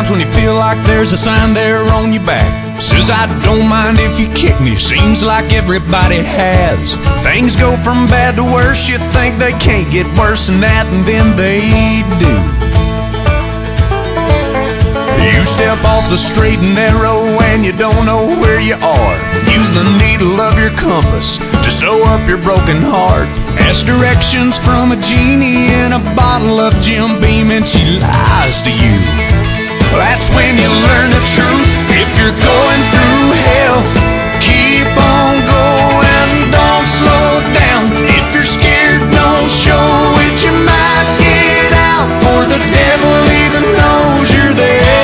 times when you feel like there's a sign there on your back. Says I don't mind if you kick me, seems like everybody has. Things go from bad to worse, you think they can't get worse than that, and then they do. You step off the straight and narrow and you don't know where you are. Use the needle of your compass to sew up your broken heart. Ask directions from a genie in a bottle of Jim Beam and she lies to you. That's when you learn the truth. If you're going through hell, keep on going, don't slow down. If you're scared, don't show it, you might get out, for the devil even knows you're there.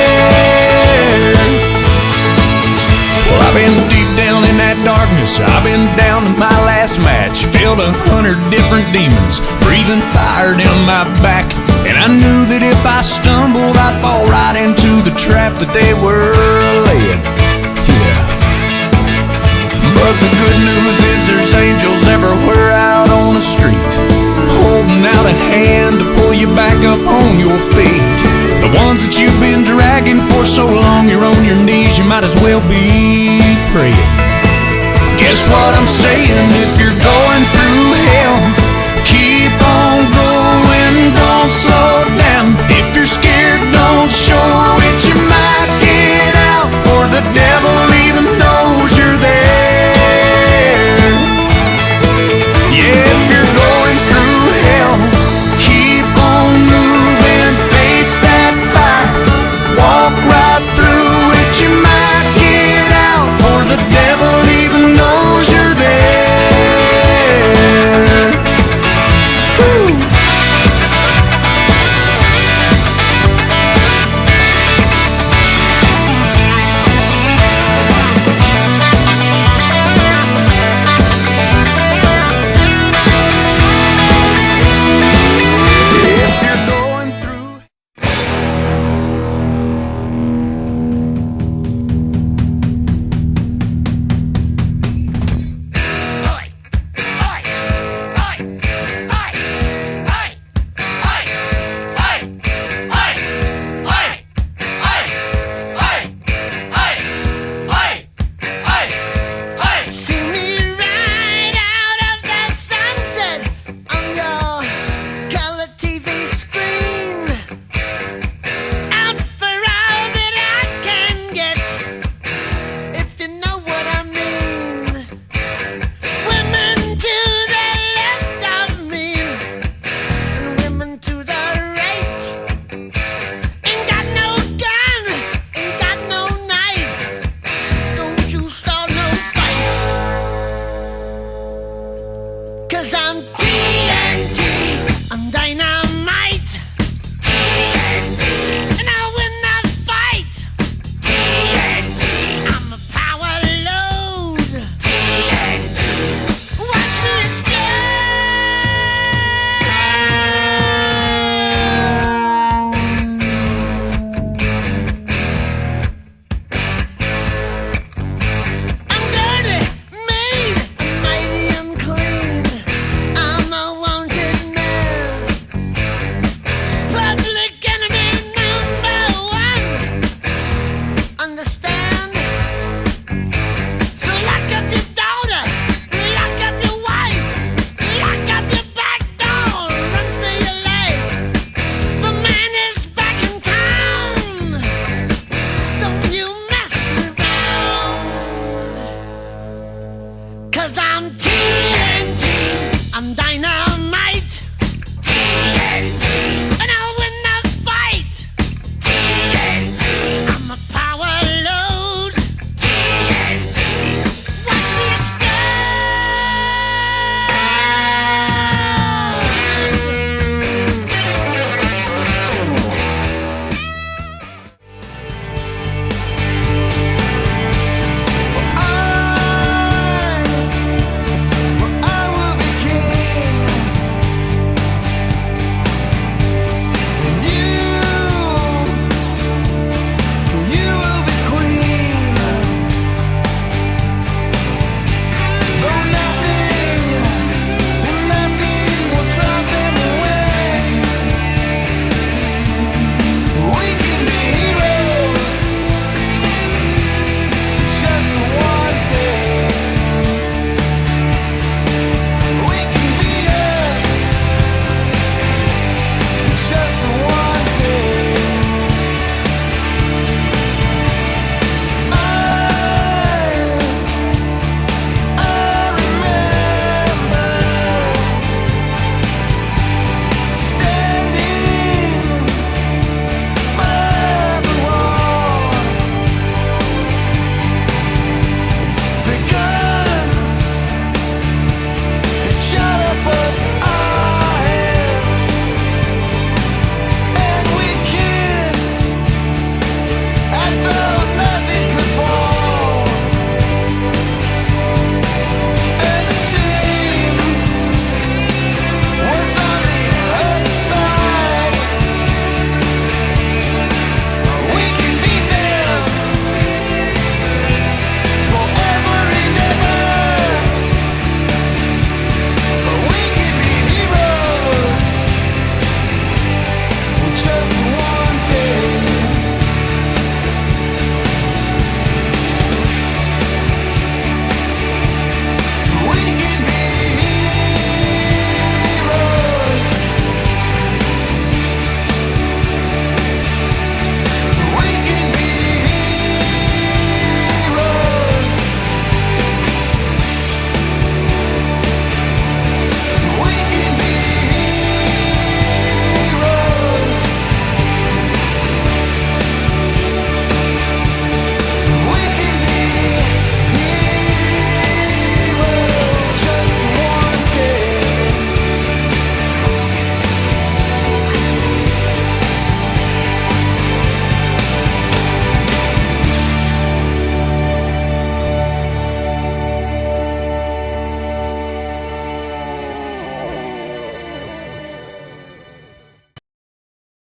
Well, I've been deep down in that darkness, I've been down to my last match. Felt 100 different demons breathing fire down my back, and I knew that if I stumbled I'd fall right into the trap that they were laying. Yeah. But the good news is there's angels everywhere out on the street, holding out a hand to pull you back up on your feet. The ones that you've been dragging for so long you're on your knees, you might as well be praying. Guess what I'm saying? If you're going through hell, keep on going, don't slow down. If you're scared, don't show